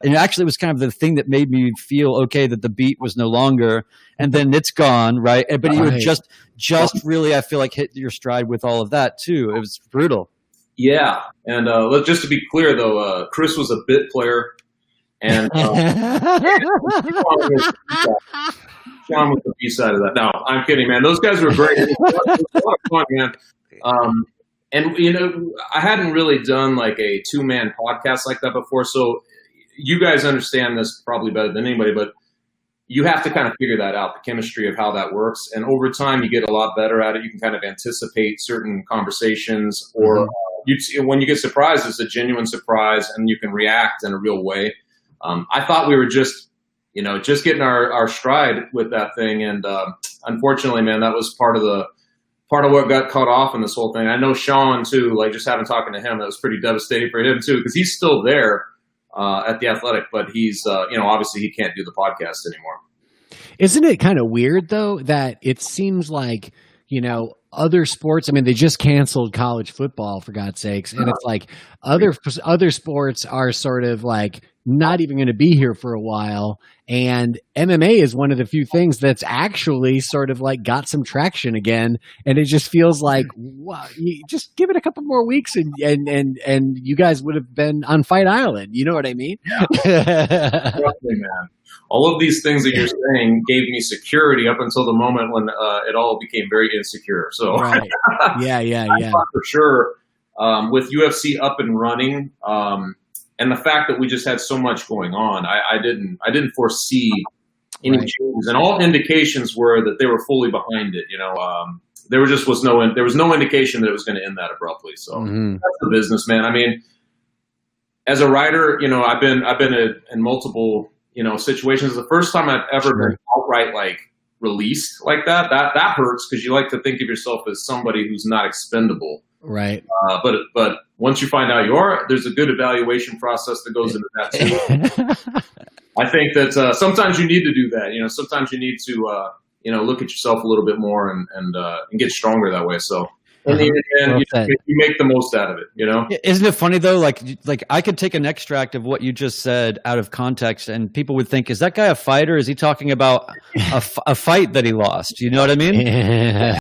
And actually, it was kind of the thing that made me feel okay that the beat was no longer, and then it's gone, right? But you were just really, I feel like, hit your stride with all of that too. It was brutal. Yeah, and just to be clear though, Chris was a bit player, and Shaun was the B side of that. No, I'm kidding, man. Those guys were great. It was a lot of fun, man. And I hadn't really done like a 2-man podcast like that before, so you guys understand this probably better than anybody, but you have to kind of figure that out, the chemistry of how that works. And over time, you get a lot better at it. You can kind of anticipate certain conversations, or when you get surprised, it's a genuine surprise, and you can react in a real way. I thought we were just getting our stride with that thing. And unfortunately, man, that was part of what got cut off in this whole thing. I know Shaun too, like just having talking to him, that was pretty devastating for him too, because he's still there at the Athletic, but he's, obviously he can't do the podcast anymore. Isn't it kind of weird though, that it seems like, other sports, I mean, they just canceled college football for God's sakes. And it's like other sports are sort of like not even going to be here for a while. And MMA is one of the few things that's actually sort of like got some traction again. And it just feels like, wow, you just give it a couple more weeks and you guys would have been on Fight Island. You know what I mean? Yeah. Definitely, man. All of these things that you're saying gave me security up until the moment when it all became very insecure. So right. Yeah. I thought for sure with UFC up and running, and the fact that we just had so much going on, I didn't foresee any changes, and all indications were that they were fully behind it. There was no indication that it was going to end that abruptly. So that's the business, man. I mean, as a writer, I've been in multiple situations. The first time I've ever been outright like released like that hurts, because you like to think of yourself as somebody who's not expendable. Right. But once you find out there's a good evaluation process that goes into that too. I think that sometimes you need to do that. Sometimes you need to look at yourself a little bit more and get stronger that way. So in the end, you make the most out of it. Isn't it funny though? Like I could take an extract of what you just said out of context, and people would think, "Is that guy a fighter? Is he talking about a fight that he lost?" You know what I mean?